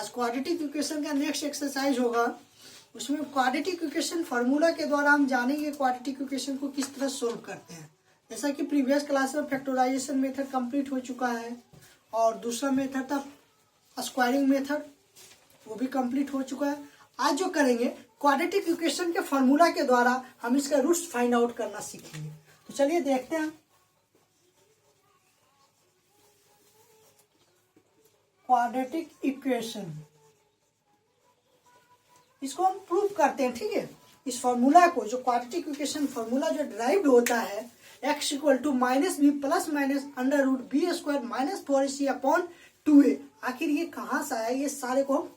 आज quadratic equation का next exercise होगा। उसमें क्वाड्रेटिक इक्वेशन फार्मूला के द्वारा हम जानेंगे क्वाड्रेटिक इक्वेशन को किस तरह सोल्व करते हैं। जैसा कि प्रीवियस क्लास में फैक्टराइजेशन मेथड कंप्लीट हो चुका है और दूसरा मेथड था स्क्वायरिंग मेथड, वो भी कंप्लीट हो चुका है। आज जो करेंगे क्वाड्रेटिक इक्वेशन के फार्मूला के द्वारा हम इसका रूट्स फाइंड आउट करना सीखेंगे। तो चलिए देखते हैं क्वाड्रेटिक इक्वेशन, इसको हम प्रूव करते हैं। ठीक है, इस फॉर्मूला को, जो क्वाड्रेटिक इक्वेशन फॉर्मूला जो डिराइव्ड होता है x equal to minus b plus minus under root b square minus 4ac upon 2a, आखिर ये कहाँ से आया, ये सारे को हम,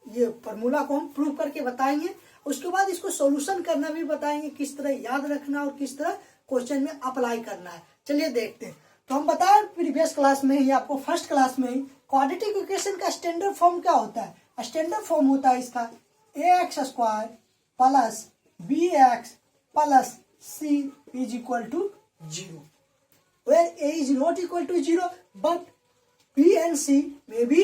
ये फॉर्मूला को हम प्रूव करके बताएंगे। उसके बाद इसको सॉल्यूशन करना भी बताएंगे, किस तरह याद रखना और किस तरह क्वेश्चन में अप्लाई करना है। चलिए देखते हैं। तो हम बताएं प्रीवियस क्लास में ही, आपको फर्स्ट क्लास में ही, क्वाड्रेटिक इक्वेशन का स्टैंडर्ड फॉर्म क्या होता है। स्टैंडर्ड फॉर्म होता है इसका ax square plus bx plus c is equal to 0, where a is not equal to 0 but b and c में भी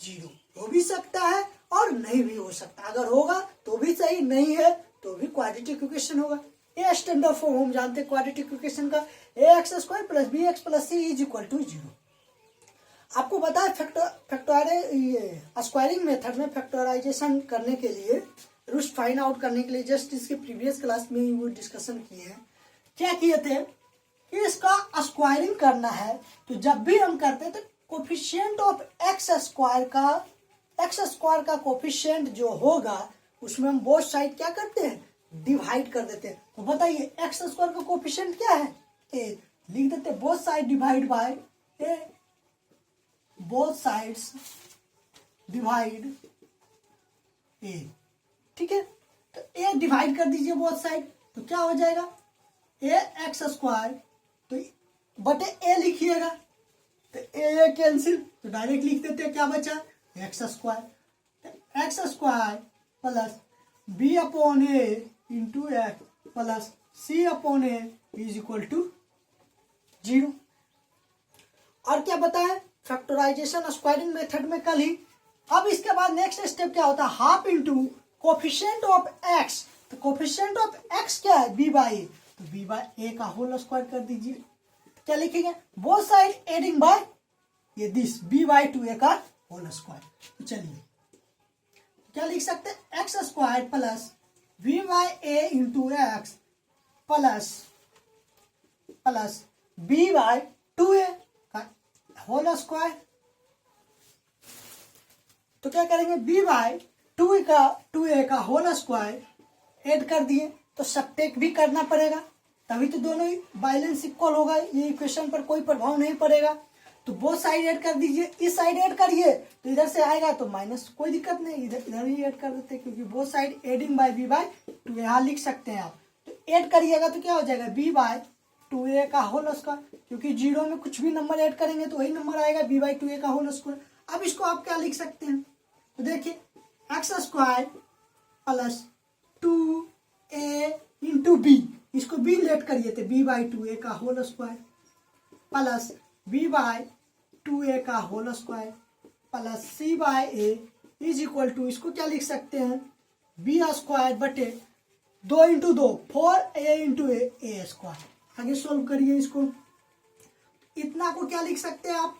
0 हो भी सकता है और नहीं भी हो सकता। अगर होगा तो भी सही, नहीं है तो भी क्वाड्रेटिक इक्वेशन होगा। ये स्टैंडर्ड फॉर्म हम जानते हैं क्वाड्रेटिक इक्वेशन का, ax square plus bx plus c is equal to 0। आपको पता है स्क्वायरिंग मेथड में फैक्टराइजेशन करने के लिए, रूट्स फाइंड आउट करने के लिए, जस्ट इसके प्रीवियस क्लास में ही वो डिस्कशन किए हैं। क्या किए थे कि इसका स्क्वायरिंग करना है, तो जब भी हम करते हैं तो कोफिशिएंट ऑफ एक्स स्क्वायर का कोफिशिएंट जो होगा उसमें हम बोथ साइड क्या करते हैं, डिवाइड कर देते हैं। तो बताइए एक्स स्क्वायर का कोफिशिएंट क्या है, ए, लिख देते both side divide by A, both sides divide A. ठीक है, तो ए डिवाइड कर दीजिए बोथ साइड, तो क्या हो जाएगा ए एक्स स्क्वायर, तो बटे ए लिखिएगा, तो ए कैंसिल, तो डायरेक्ट लिख देते हैं, क्या बचा एक्स स्क्वायर, तो x square plus b upon a into x plus c upon a is equal to 0। और क्या बताएं फैक्टराइजेशन स्क्वायरिंग मेथड में कल ही। अब इसके बाद नेक्स्ट स्टेप क्या होता है, half into coefficient of x, तो कोफिशिएंट ऑफ एक्स क्या है बी बाई ए, तो बी बाई ए का होल स्क्वायर कर दीजिए। तो क्या लिखेंगे, बोथ साइड एडिंग बाय ये दिस बी बाई 2a का होल स्क्वायर। तो चलिए क्या लिख सकते हैं, x square plus b by a into x plus b by 2a का होल स्क्वायर। तो क्या करेंगे, b बाई 2a का होल स्क्वायर ऐड कर दिए, तो सबटेक भी करना पड़ेगा, तभी तो दोनों ही बैलेंस इक्वल होगा, ये इक्वेशन पर कोई प्रभाव नहीं पड़ेगा। तो बोथ साइड ऐड कर दीजिए, इस साइड ऐड करिए तो इधर से आएगा तो माइनस, कोई दिक्कत नहीं, इधर ही ऐड कर देते हैं, क्योंकि both side adding by b by 2, यहाँ लिख सकते हैं आप। तो ऐड करिएगा तो क्या हो जाएगा, b बाई 2a का होल स्क्वायर, क्योंकि 0 में कुछ भी नंबर ऐड करेंगे तो वही नंबर आएगा b बाई 2a का होल स्क्वायर। अब इसको आप क्या लिख सकते हैं, तो देखिए x square plus 2a into b, इसको b लेट करिए थे, b बाई 2a का whole square plus b by 2a का whole square plus c by a is equal to, इसको क्या लिख सकते हैं, b स्क्वायर बटे 2 into 2 4a into a square. आगे सोल्व करिए इसको, इतना को क्या लिख सकते हैं आप,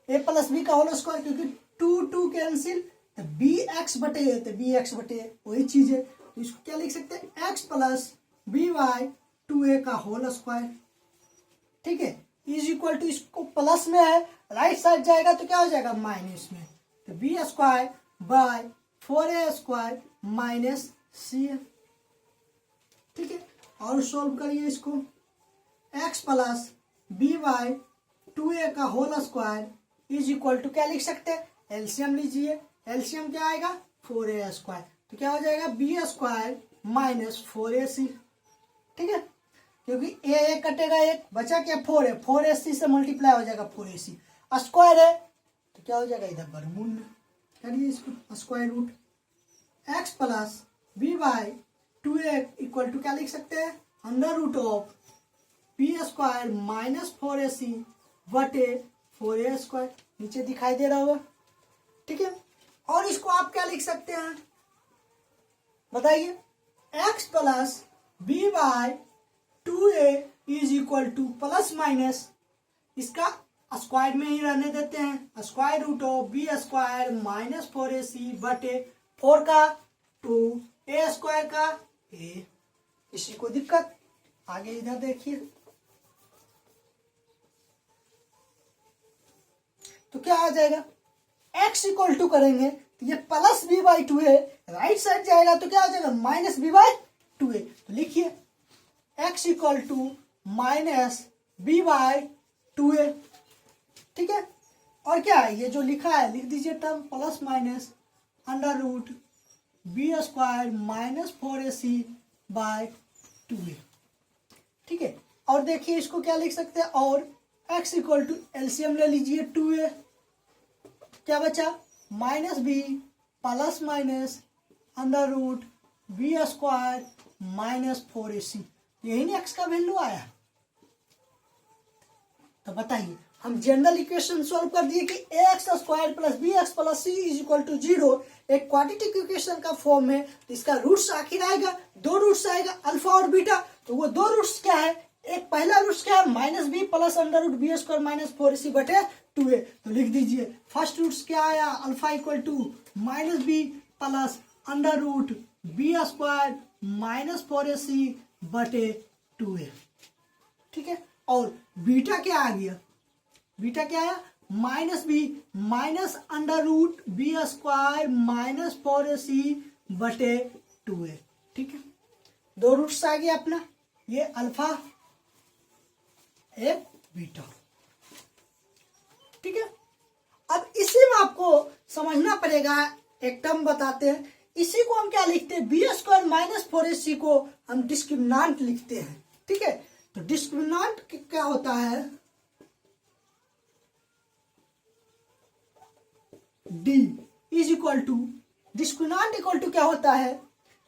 a प्लस बी का होल स्क्वायर, क्योंकि 2 कैंसिल, तो बी एक्स बटे ए, तो बी एक्स बटे वही चीज है, तो इसको क्या लिख सकते हैं, x plus b by 2a का होल स्क्वायर। ठीक है, इज इक्वल टू, इसको प्लस में है, राइट साइड जाएगा तो क्या हो जाएगा माइनस में, तो B square by 4a square minus C है। ठीक है, और सोल्व करिए इसको, x plus b by 2a का whole square is equal to, क्या लिख सकते हैं, एलसीएम लीजिए, एलसीएम क्या आएगा 4a स्क्वायर, तो क्या हो जाएगा बी स्क्वायर माइनस 4ac। ठीक है, क्योंकि ए कटेगा, एक बचा क्या 4 है, 4ac से मल्टीप्लाई हो जाएगा 4ac, स्क्वायर है तो क्या हो जाएगा इधर वर्गमूल में, करिए इसको square root, x plus b by 2a equal to क्या लिख सकते हैं, under root of b square minus 4ac बटे 4a स्क्वायर, नीचे दिखाई दे रहा होगा। ठीक है, और इसको आप क्या लिख सकते हैं बताइए, x plus b by 2a is equal to plus minus इसका स्क्वायर में ही रहने देते हैं, square root of b square minus 4ac बटे 4 का 2 a स्क्वायर का a। इसी को दिक्कत आगे इधर देखिए, तो क्या आ जाएगा, x इक्वल टू करेंगे तो ये plus b by 2a right side जाएगा तो क्या आ जाएगा माइनस बी बाई 2a। तो लिखिए x equal to minus b by 2a, ठीक है। और क्या है ये जो लिखा है लिख दीजिए term plus minus under root b square minus 4ac by 2a, ठीक है। और देखिए इसको क्या लिख सकते हैं, और x इक्वल टू एलसीएम ले लीजिए 2a, क्या बचा minus b plus minus under root b square minus 4ac, यही नहीं x का वैल्यू आया। तो बताइए हम जनरल इक्वेशन सॉल्व कर दिए कि ax square plus b x plus c is equal to 0 एक क्वाड्रेटिक इक्वेशन का फॉर्म है, तो इसका रूट्स आखिर आएगा, दो रूट्स आएगा अल्फा और बीटा। तो वो दो रूट्स क्या है, एक पहला रूट्स क्या है minus b plus under root b square minus 4ac बटे 2a। तो लिख दीजिए फर्स्ट रूट्स क्या आया, alpha equal to minus b plus under root b square minus 4ac बटे 2a, ठीक है। और बीटा क्या आ गया, बीटा क्या आया minus b minus under root b square minus 4ac बटे 2a, ठीक है। दो रूट्स आ गया अपना, ये अल्फा एक बीटा, ठीक है। अब इसी में आपको समझना पड़ेगा, एक टर्म बताते हैं, इसी को हम क्या लिखते हैं बी स्क्वायर माइनस 4ac को हम डिस्क्रिमिनांट लिखते हैं, ठीक है। तो डिस्क्रिमिनांट क्या होता है, d is equal to discriminant equal to क्या होता है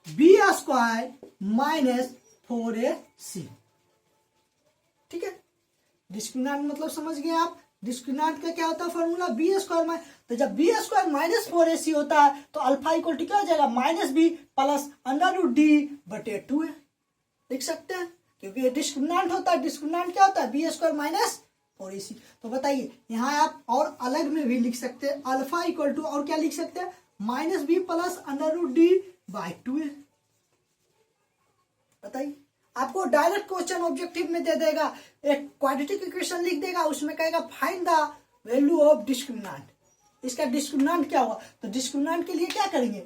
बी स्क्वायर माइनस 4ac, ठीक है। डिस्क्रिमिनांट मतलब समझ गए आप, डिस्क्रिमिनांट का क्या होता है फॉर्मूला बी स्क्वायर में, तो जब बी स्क्वायर माइनस 4ac होता है तो अल्फा इक्वल टू क्या हो जाएगा minus b plus under root d बटे 2a, लिख सकते हैं क्योंकि ये डिस्क्रिमिनांट होता है। डिस्क्रिमिनांट क्या होता है बी स्क्वायर माइनस 4ac। तो बताइए यहाँ आप और अलग में भी लिख सकते हैं, अल्फा इक्वल टू और क्या लिख सकते हैं minus b plus under root d by 2a। बताइए आपको डायरेक्ट क्वेश्चन ऑब्जेक्टिव में दे देगा, एक क्वाड्रेटिक इक्वेशन लिख देगा, उसमें कहेगा फाइंड द वैल्यू ऑफ डिस्क्रिमिनांट, इसका डिस्क्रिमिनांट क्या हुआ। तो डिस्क्रिमिनांट के लिए क्या करेंगे,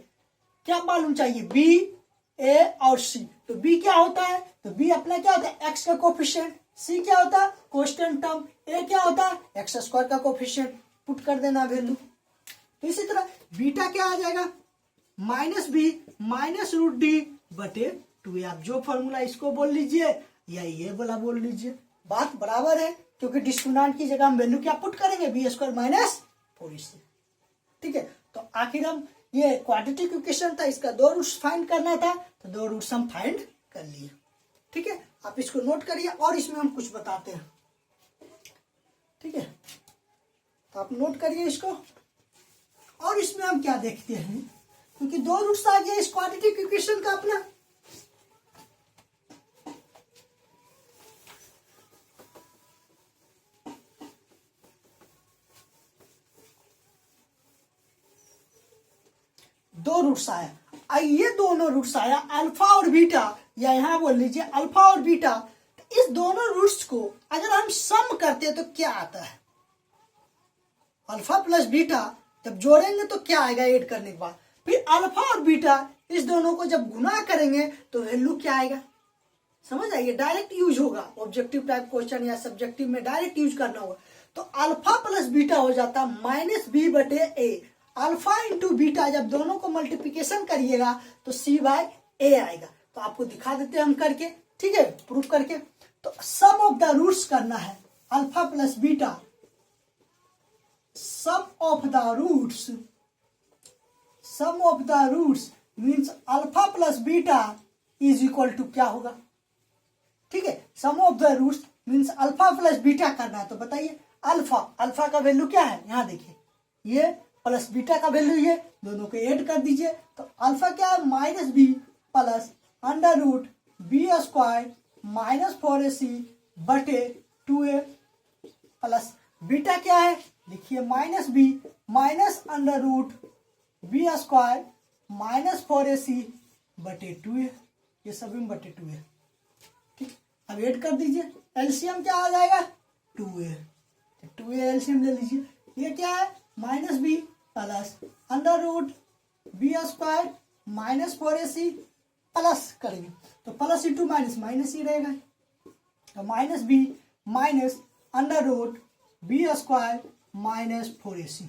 क्या मालूम चाहिए बी ए और सी। तो बी क्या होता है, तो बी अपना क्या होता है एक्स का कोफिशिएंट, सी क्या होता है कांस्टेंट टर्म, ए क्या होता है एक्स स्क्वायर का कोफिशिएंट, पुट कर देना वैल्यू। तो इसी तरह बीटा क्या आ जाएगा minus b minus root d बटे 2a। आप जो फॉर्मूला इसको बोल लीजिए या ये वाला बोल लीजिए, बात बराबर है, क्योंकि डिस्क्रिमिनांट की जगह हम वैल्यू क्या पुट करेंगे बी स्क्वायर माइनस 4ac, ठीक है। तो आखिर हम ये क्वाड्रेटिक इक्वेशन था, इसका दो रूट्स फाइंड करना था, तो दो रूट्स हम फाइंड कर लिए, ठीक है। आप इसको नोट करिए और इसमें हम कुछ बताते हैं, ठीक है। तो आप नोट करिए इसको, और इसमें हम क्या देखते हैं, क्योंकि दो रूट्स आ गया इस क्वाड्रेटिक इक्वेशन का अपना, दो रूट्स आया, ये दोनों रूट्स आया अल्फा और बीटा, या यहां बोल लीजिए अल्फा और बीटा। तो इस दोनों रूट्स को अगर हम सम करते हैं तो क्या आता है, अल्फा प्लस बीटा जब जोड़ेंगे तो क्या आएगा ऐड करने के बाद, फिर अल्फा और बीटा इस दोनों को जब गुना करेंगे तो वैल्यू क्या आएगा, समझ आइए। डायरेक्ट यूज होगा, ऑब्जेक्टिव टाइप क्वेश्चन या सब्जेक्टिव में डायरेक्ट यूज करना होगा। तो अल्फा प्लस बीटा हो जाता माइनस बी बटे ए, अल्फा इंटू बीटा जब दोनों को मल्टीप्लिकेशन करिएगा तो सी बाय ए आएगा। तो आपको दिखा देते हैं हम करके, ठीक है, प्रूफ करके। तो सम ऑफ द रूट्स करना है alpha plus beta, sum of the roots, sum of the roots means alpha plus beta is equal to क्या होगा, ठीक है। Sum of the roots means alpha plus beta करना है। तो बताइए अल्फा, अल्फा का वैल्यू क्या है, यहां देखिए ये प्लस बीटा का वैल्यू ये, दोनों को ऐड कर दीजिए तो अल्फा क्या है minus b plus under root b square minus 4ac बटे 2a प्लस बीटा क्या है लिखिए minus b minus under root b square minus 4ac बटे 2a, ये सभी में बटे 2a। ठीक, अब ऐड कर दीजिए, एलसीएम क्या आ जाएगा 2a, 2a एलसीएम ले लीजिए। ये क्या है minus b plus under root b square minus 4ac plus करेंगे तो प्लस इंटू माइनस माइनस ही रहेगा, तो minus b minus under root b square minus 4ac।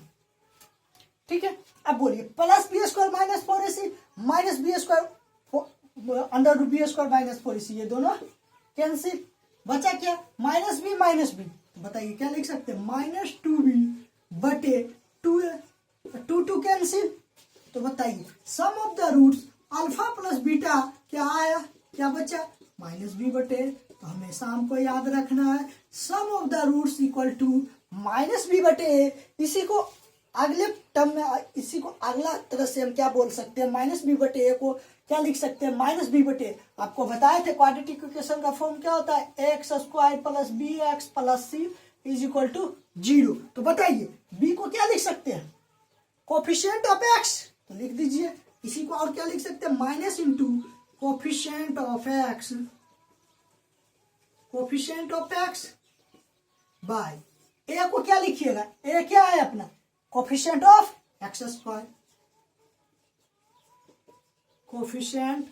ठीक है, अब बोलिए plus b square minus 4ac minus B square under root b square minus 4ac, ये दोनों कैंसिल, बचा क्या माइनस बी, बताइए क्या लिख सकते हैं माइनस 2b बटे 2a, 2 कैंसिल, तो बताइए sum of the roots alpha plus beta क्या आया, क्या बचा माइनस बी बटे, तो हमेशा हमको याद रखना है sum of the roots equal to minus B बटे ए। इसी को अगले टर्म में, इसी को अगला तरह से हम क्या बोल सकते हैं माइनस बी बटे ए को क्या लिख सकते हैं माइनस बी बटे, आपको बताए थे क्वाड्रेटिक इक्वेशन का फॉर्म क्या होता है x square plus b x plus c is equal to 0। तो बताइए बी को क्या लिख सकते हैं कोफिशिएंट ऑफ एक्स, तो लिख दीजिए, इसी को और क्या लिख सकते हैं minus into coefficient of x, coefficient of x by A को क्या लिखिएगा, ए क्या है अपना coefficient of x square, coefficient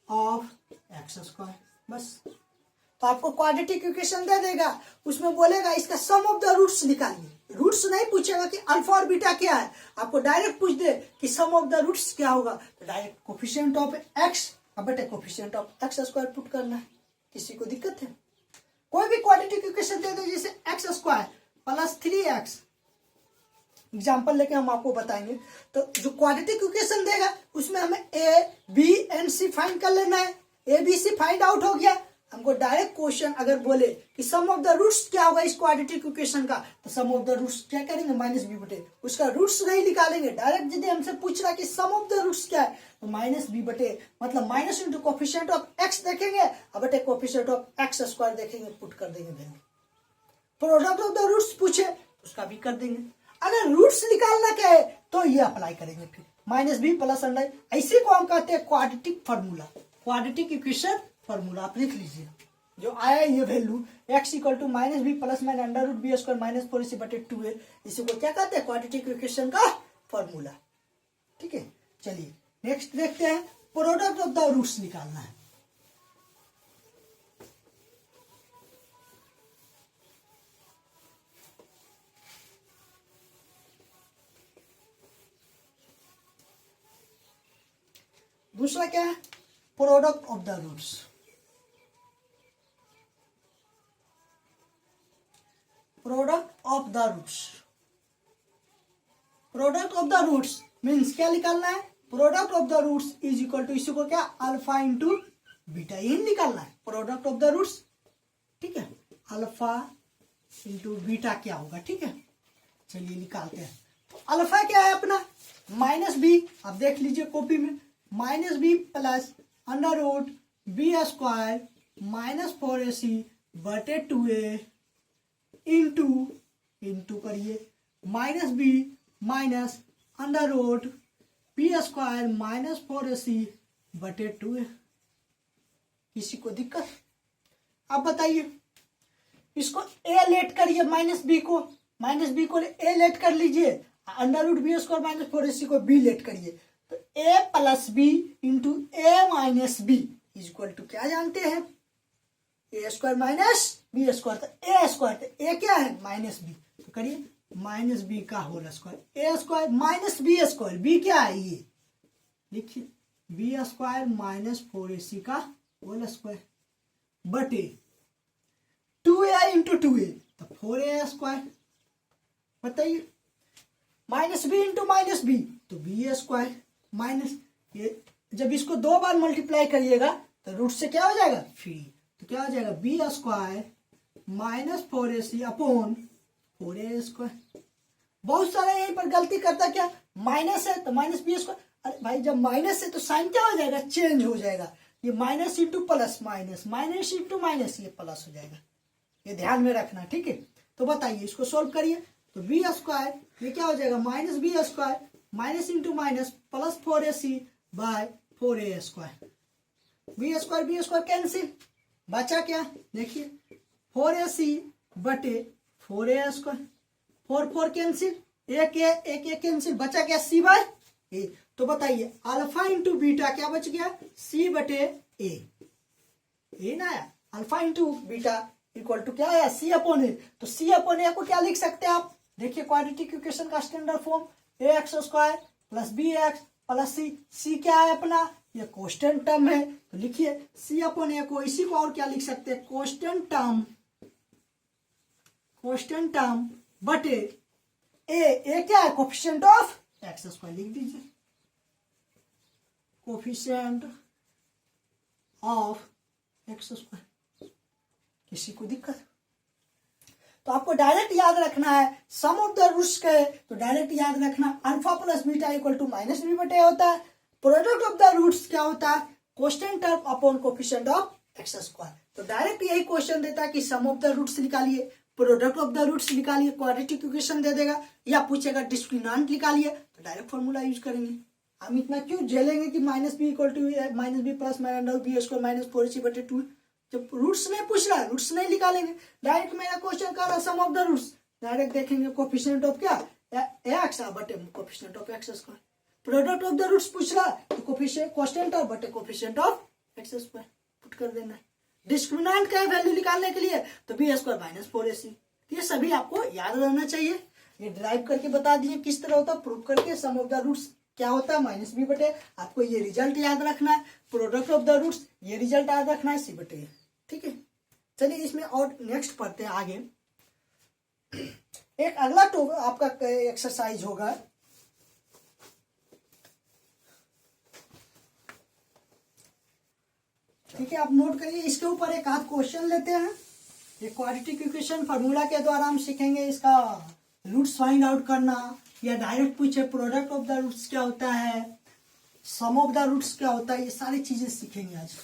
of x square, बस। तो आपको क्वाड्रेटिक इक्वेशन दे देगा, उसमें बोलेगा इसका सम ऑफ द रूट्स निकालिए, रूट्स नहीं पूछेगा कि अल्फा और बीटा क्या है, आपको डायरेक्ट पूछ दे कि सम ऑफ द रूट्स क्या होगा, तो डायरेक्ट कोफिशिएंट ऑफ एक्स बटे coefficient of x square put करना है। किसी को दिक्कत है, कोई भी क्वाड्रेटिक इक्वेशन दे दो जैसे x square plus 3x, example लेके हम आपको बताएंगे, तो जो क्वाड्रेटिक इक्वेशन देगा उसमें हमें a b and c find कर लेना है, a b c find out हो गया, हमको डायरेक्ट क्वेश्चन अगर बोले कि सम ऑफ द रूट्स क्या होगा इस क्वाड्रेटिक इक्वेशन का, तो सम ऑफ द रूट्स क्या करेंगे माइनस बी बटे, उसका रूट्स नहीं निकालेंगे, डायरेक्ट यदि हमसे पूछ रहा कि सम ऑफ द रूट्स क्या है तो माइनस बी बटे मतलब minus into coefficient of x देखेंगे और बटे कोफिशिएंट ऑफ एक्स स्क्वायर देखेंगे, पुट कर देंगे value. Product of the roots पूछे उसका भी कर देंगे, अगर रूट्स निकालना क्या है तो ये अप्लाई करेंगे, फिर माइनस बी प्लस अंडर, ऐसे को हम कहते हैं quadratic formula, quadratic equation formula आप लिख लीजिए, जो आया ये value x equal to minus b plus minus under root b square minus 4ac बटे 2a, इसी को क्या कहते हैं क्वाड्रेटिक इक्वेशन का फार्मूला। ठीक है, चलिए नेक्स्ट देखते हैं, प्रोडक्ट ऑफ द रूट्स निकालना है। दूसरा क्या है product of the roots, product of the roots, product of the roots means क्या निकालना है, product of the roots is equal to, इसी को क्या अल्फा इंटू बीटा, यही निकालना है प्रोडक्ट ऑफ द रूट्स। ठीक है, अल्फा इंटू बीटा क्या होगा, ठीक है चलिए निकालते हैं। तो अल्फा क्या है अपना माइनस बी, आप देख लीजिए कॉपी में, minus b plus under root b square minus 4ac बटे 2a इंटू करिए minus b minus under root b square minus 4ac बटे 2a। किसी को दिक्कत, अब बताइए इसको a लेट करिए, माइनस बी को a लेट कर लीजिए, under root b square minus 4ac को b लेट करिए, तो a plus b into a minus b is equal to क्या जानते हैं a square minus B square, तो ए स्क्वायर, तो ए क्या है माइनस बी, तो करिए माइनस बी का whole square, A square minus B square, B क्या है ये लिखिए बी स्क्वायर माइनस 4ac का होल स्क्वायर बटे 2a इंटू 2a, तो 4a स्क्वायर, बताइए minus b into minus B तो बी स्क्वायर माइनस, ये जब इसको दो बार मल्टीप्लाई करिएगा तो रूट से क्या हो जाएगा फ्री, तो क्या हो जाएगा b square minus 4ac upon 4a square, बहुत सारे यहीं पर गलती करता क्या, माइनस है तो माइनस बी स्क्वायर। अरे भाई जब माइनस है तो साइन क्या हो जाएगा, चेंज हो जाएगा। ये minus into plus minus, minus into minus, ये प्लस हो जाएगा, ये ध्यान में रखना, ठीक है। तो बताइए इसको सोल्व करिए, तो बी स्क्वायर ये क्या हो जाएगा, minus B square minus into minus plus 4ac by 4a square. B square cancel, बचा क्या देखिए 4ac बटे 4a स्क्वायर, 4 कैंसिल, एक कैंसिल, बचा क्या c बाय ए। तो बताइए अल्फा इंटू बीटा क्या बच गया, c बटे ए ना आया, alpha into beta equal to क्या आया, c अपॉन ए। तो c अपॉन ए को क्या लिख सकते हैं आप, देखिए क्वाड्रेटिक इक्वेशन का standard form ax square plus bx plus c क्या है अपना, ये कांस्टेंट टर्म है, तो लिखिए c अपॉन ए को, इसी को और क्या लिख सकते हैं, कांस्टेंट टर्म बटे ए क्या है, कोफिशिएंट ऑफ एक्स स्क्वायर, लिख दीजिए कोफिशिएंट ऑफ एक्स स्क्वायर। किसी को दिक्कत, तो आपको डायरेक्ट याद रखना है सम ऑफ द रूट्स के, तो डायरेक्ट याद रखना alpha plus beta equal to minus B बटे होता है, प्रोडक्ट ऑफ द रूट्स क्या होता है, constant term upon coefficient of x square. तो डायरेक्ट यही क्वेश्चन देता है कि सम ऑफ द रूट्स निकालिए, प्रोडक्ट ऑफ द रूट्स निकालिए, क्वाड्रेटिक इक्वेशन दे देगा, या पूछेगा डिस्क्रिमिनेंट निकालिए, तो डायरेक्ट फॉर्मूला यूज करेंगे। हम इतना क्यों झेलेंगे कि minus b equal to minus b plus minus B square minus 4ac बटे 2, जब रूट्स नहीं पूछ रहा है, रूट्स नहीं निकालेंगे, डायरेक्ट मेरा क्वेश्चन कर रहा है sum of the roots, direct देखेंगे कोफिशिएंट ऑफ क्या एक्स बटे coefficient of x square, product of the roots पूछ रहा है तो कोफिशिएंट कांस्टेंट ऑफ बटे coefficient of x square put कर देना है। डिस्क्रिमिनेंट का वैल्यू निकालने के लिए तो बी स्क्वायर माइनस 4ac, ये सभी आपको याद रहना चाहिए। ये ड्राइव करके बता दिए किस तरह होता है, प्रूव करके सम ऑफ द रूट्स क्या होता है माइनस बी बटे, आपको ये रिजल्ट याद रखना है, प्रोडक्ट ऑफ द रूट्स ये रिजल्ट याद रखना है सी बटे, ठीक है। चलिए इसमें और नेक्स्ट पढ़ते हैं आगे। एक अगला तो आपका एक्सरसाइज होगा, ठीक है, आप नोट करिए, इसके ऊपर एक आध क्वेश्चन लेते हैं। ये क्वाड्रेटिक इक्वेशन फार्मूला के द्वारा हम सीखेंगे इसका रूट्स फाइंड आउट करना, या डायरेक्ट पूछे प्रोडक्ट ऑफ द रूट्स क्या होता है, सम ऑफ द रूट्स क्या होता है, ये सारी चीजें सीखेंगे आज।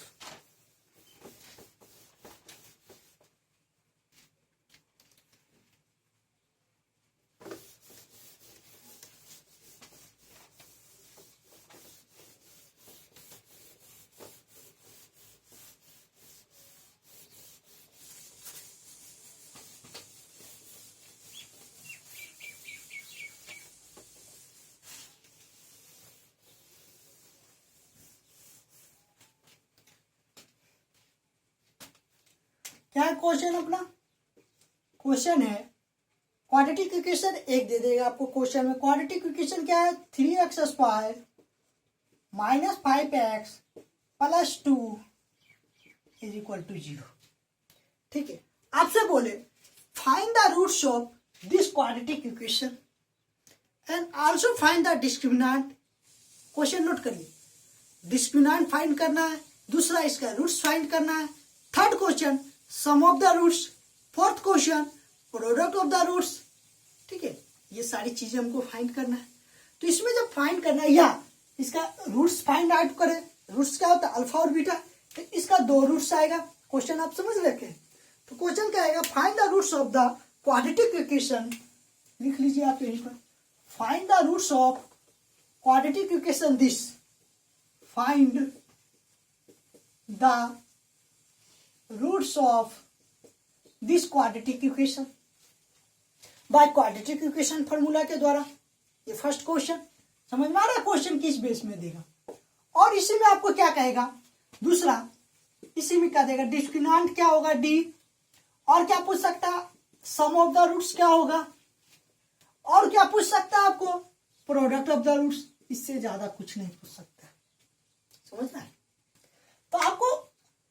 क्या है क्वेश्चन अपना, क्वेश्चन है क्वाड्रेटिक इक्वेशन एक दे देगा आपको क्वेश्चन में, क्वाड्रेटिक इक्वेशन क्या है 3x square minus 5x plus 2 is equal to 0, ठीक है। आपसे बोले find the roots of this quadratic equation and also find the discriminant. Question note करिए, डिस्क्रिमिनेंट फाइंड करना है, दूसरा इसका रूट्स फाइंड करना है, third question sum of the roots, fourth question product of the roots, ठीक है। ये सारी चीजें हमको फाइंड करना है। तो इसमें जब फाइंड करना है या इसका रूट्स फाइंड आउट करें, रूट्स क्या होता है अल्फा और बीटा, तो इसका 2 रूट्स आएगा, क्वेश्चन आप समझ रखे। तो क्वेश्चन क्या आएगा, find the roots of the quadratic equation, लिख लीजिए आप यहीं पर, find the roots of quadratic equation this, find the roots of this quadratic equation by quadratic equation formula के द्वारा। ये फर्स्ट क्वेश्चन समझ में आ रहा है, क्वेश्चन किस बेस में देगा, और इसी में आपको क्या कहेगा, दूसरा इसी में क्या देगा, डिस्क्रिमिनेंट क्या होगा डी, और क्या पूछ सकता है सम ऑफ द रूट्स क्या होगा, और क्या पूछ सकता है आपको प्रोडक्ट ऑफ द रूट्स, इससे ज्यादा कुछ नहीं पूछ सकता, समझना है। तो आपको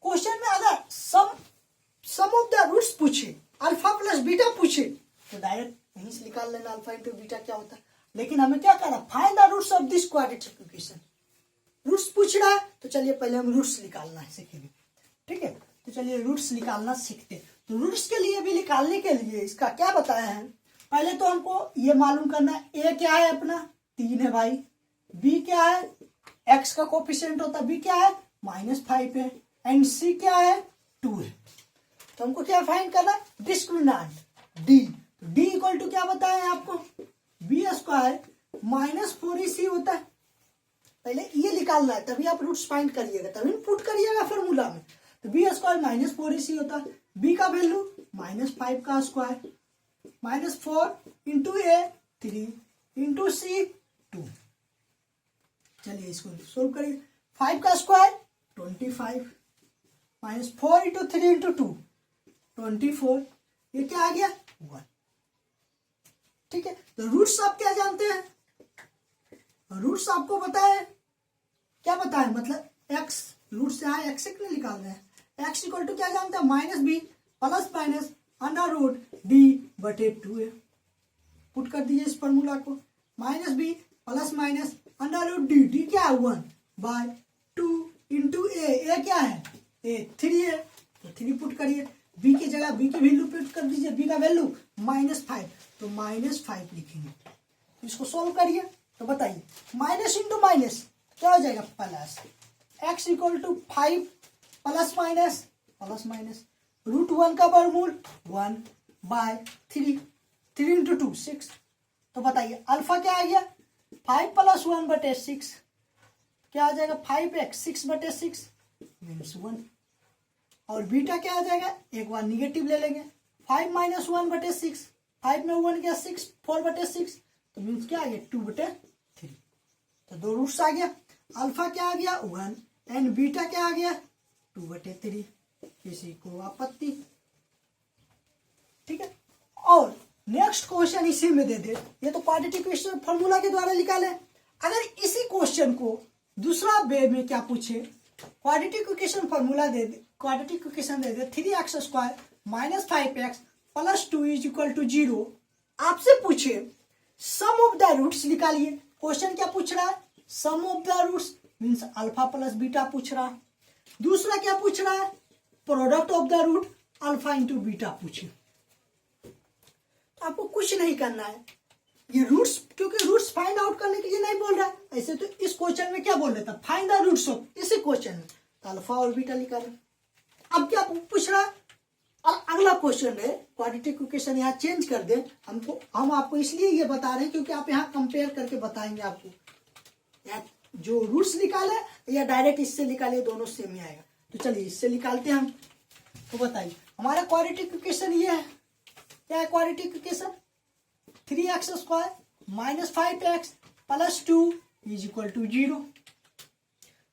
क्वेश्चन में अगर सम ऑफ द रूट्स पूछे, अल्फा प्लस बीटा पूछे, तो डायरेक्ट यहीं से निकाल लेना अल्फा इंटू बीटा क्या होता है। लेकिन हमें क्या करना, find the roots of this quadratic equation, roots पूछ रहा है तो चलिए पहले हम रूट्स निकालना है सीखेंगे, ठीक है। तो चलिए रूट्स निकालना सीखते हैं। तो रूट्स के लिए भी निकालने के लिए इसका क्या बताया है, पहले तो हमको ये मालूम करना है, ए क्या है अपना 3 है भाई, बी क्या है एक्स का कोफिशिएंट होता है, बी क्या है -5 है, एंड सी क्या है 2 है। तो हमको क्या फाइंड करना है discriminant d. D equal to क्या बताया आपको बी स्क्वायर -4ac होता है। पहले ये निकालना है तभी आप रूट्स फाइंड करिएगा, तभी पुट करिएगा फॉर्मूला में। तो बी स्क्वायर -4ac होता है, बी का वैल्यू -5 का स्क्वायर, -4 इंटू ए 3 इंटू सी 2। चलिए इसको सोल्व करिए। 5 का स्क्वायर 25 -4 इंटू 3 इंटू 2 24, ये क्या आ गया 1। ठीक है, तो रूट्स आप क्या जानते हैं, रूट्स आपको बताए क्या बताए, मतलब एक्स रूट्स यहाँ एक्स ने निकाल रहे हैं। एक्स इक्वल टू क्या जानते हैं -b plus minus under root d बटे 2a। पुट कर दीजिए इस फॉर्मूला को, -b plus minus under root d, d क्या है 1 बाय 2 इंटू ए क्या है ए 3 है, तो 3 पुट करिए। बी की जगह बी की वैल्यू पुट कर दीजिए, बी का वैल्यू -5, तो -5 लिखेंगे। इसको सोल्व करिए तो बताइए माइनस इंटू माइनस क्या हो जाएगा plus, x equal to 5 plus minus root 1 का वर्गमूल 1 बाय 3 इंटू 2 6। तो बताइए अल्फा क्या आ गया 5 प्लस 1 बटे 6 क्या आ जाएगा 5x 6 बटे 6 मीन्स 1। और बीटा क्या आ जाएगा, एक बार निगेटिव ले लेंगे, 5 माइनस 1 बटे 6, 5 में 1 गया 6, 4 बटे 6, तो मीन्स क्या आ गया 2 बटे 3। तो 2 रूट्स आ गया, अल्फा क्या आ गया 1 एंड बीटा क्या आ गया 2 बटे 3। किसी को आपत्ति, ठीक है। और नेक्स्ट क्वेश्चन इसी में दे दे, ये तो क्वाड्रेटिक इक्वेशन फॉर्मूला के द्वारा निकाले। अगर इसी क्वेश्चन को दूसरा वे में क्या पूछे, क्वाड्रेटिक इक्वेशन फॉर्मूला दे दे, क्वाड्रेटिक इक्वेशन दे दे 3x square -5x plus 2 is equal to 0, आपसे पूछे सम ऑफ द रूट्स निकालिए। क्वेश्चन क्या पूछ रहा है, sum of the roots means alpha plus beta पूछ रहा है। दूसरा क्या पूछ रहा है, product of the root alpha into beta पूछे। तो आपको कुछ नहीं करना है, ये रूट्स, क्योंकि रूट्स फाइंड आउट करने के लिए नहीं बोल रहा है। ऐसे तो इस क्वेश्चन में क्या बोल रहा था, फाइंड द रूट्स ऑफ, इसी क्वेश्चन में तो अल्फा और बीटा निकाले। अब क्या पूछ रहा है, और अगला क्वेश्चन है क्वाड्रेटिक इक्वेशन यहाँ चेंज कर दे, हम आपको इसलिए ये बता रहे हैं क्योंकि आप यहाँ कंपेयर करके बताएंगे आपको, जो रूट्स निकाले या डायरेक्ट इससे निकाले दोनों सेम ही आएगा। तो चलिए इससे निकालते हैं हम। तो बताइए हमारा क्वाड्रेटिक इक्वेशन ये है, क्या है quadratic equation 3x square -5x plus 2 is equal to 0।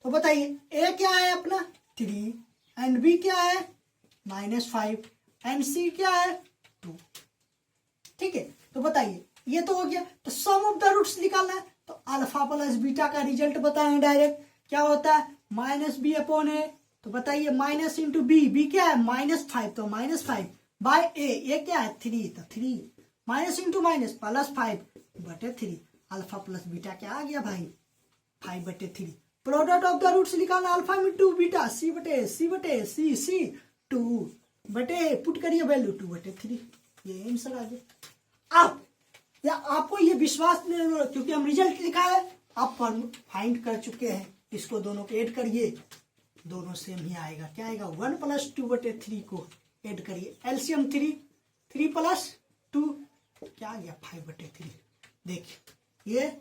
तो बताइए ए क्या है अपना 3 एंड बी क्या है -5 एंड सी क्या है 2। ठीक है, तो बताइए ये तो हो गया। तो सम ऑफ द रूट्स निकालना है, तो अल्फा प्लस बीटा का रिजल्ट बताएं डायरेक्ट, क्या होता है -b/a। तो बताइए माइनस इंटू बी क्या है -5, तो -5 बाय ए क्या है 3, तो 3 माइनस इंटू माइनस प्लस 5 बटे 3। अल्फा प्लस बीटा क्या आ गया भाई 5 बटे 3। प्रोडक्ट ऑफ द रूट्स निकालना, अल्फा इंटू बीटा सी बटे सी 2 बटे पुट करिए वैल्यू 2 बटे 3, ये आंसर आ गया। आप या आपको ये विश्वास नहीं, क्योंकि हम रिजल्ट लिखा है, आप फाइंड कर चुके हैं, इसको दोनों को ऐड करिए, दोनों सेम ही आएगा। क्या आएगा 1 प्लस 2 बटे 3 को ऐड करिए, एलसीएम 3 प्लस 2 क्या आ गया 5 बटे 3। देखिए ये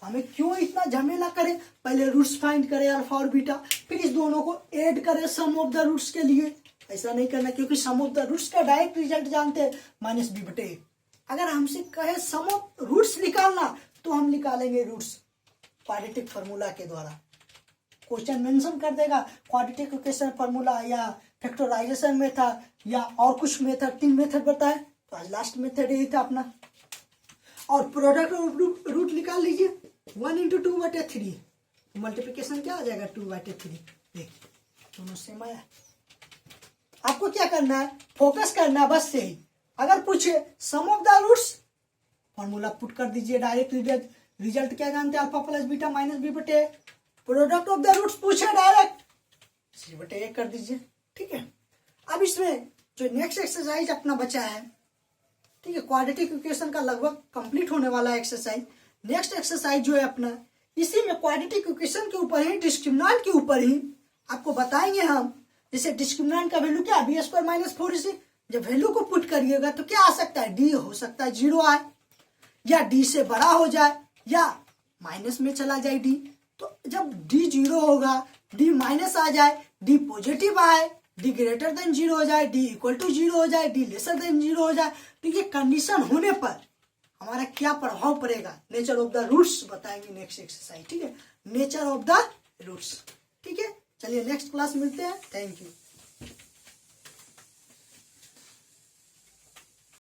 हमें क्यों इतना झमेला करें, पहले रूट्स फाइंड करें अल्फा और बीटा, फिर इस दोनों को ऐड करें सम ऑफ द रूट्स के लिए। ऐसा नहीं करना, क्योंकि सम ऑफ द रूट्स का डायरेक्ट रिजल्ट जानते हैं -b बटे। अगर हमसे कहे सम ऑफ रूट्स निकालना, तो हम निकालेंगे रूट्स क्वाड्रेटिक फार्मूला के द्वारा। क्वेश्चन मेंशन कर देगा क्वाड्रेटिक इक्वेशन फार्मूला या फैक्टराइजेशन मेथड या और कुछ मेथड, 3 मेथड बताए, तो आज लास्ट मेथड यही था अपना। और प्रोडक्ट ऑफ रूट निकाल लीजिए, 1 इंटू 2 बटे 3, मल्टीप्लीकेशन क्या आ जाएगा 2 बटे 3। देखिए दोनों सेम आया। आपको क्या करना है, फोकस करना है बस यही। अगर पूछे sum of the roots, formula put कर दीजिए डायरेक्ट, रिजल्ट क्या जानते हैं अल्फा प्लस बीटा -b बटे। प्रोडक्ट ऑफ द रूट्स पूछे डायरेक्ट c बटे a कर दीजिए। ठीक है, अब इसमें जो नेक्स्ट एक्सरसाइज अपना बचा है, ठीक है, क्वाड्रेटिक इक्वेशन का लगभग कंप्लीट होने वाला है एक्सरसाइज। नेक्स्ट एक्सरसाइज जो है अपना, इसी में क्वाड्रेटिक इक्वेशन के ऊपर ही, डिस्क्रिमिनेंट के ऊपर ही आपको बताएंगे हम। जैसे डिस्क्रिमिनेंट का वैल्यू क्या है, बी स्क्वायर माइनस 4ac। जब वैल्यू को पुट करिएगा तो क्या आ सकता है, डी हो सकता है 0 आए, या डी से बड़ा हो जाए, या माइनस में चला जाए डी। तो जब डी 0 होगा, डी माइनस आ जाए, डी पॉजिटिव आए, डी ग्रेटर देन 0 हो जाए, डी इक्वल टू 0 हो जाए, डी लेसर देन 0 हो जाए, तो ये कंडीशन होने पर हमारा क्या प्रभाव पड़ेगा, नेचर ऑफ द रूट्स बताएंगे नेक्स्ट एक्सरसाइज। ठीक है, नेचर ऑफ द रूट्स। ठीक है, चलिए नेक्स्ट क्लास मिलते हैं। Thank you.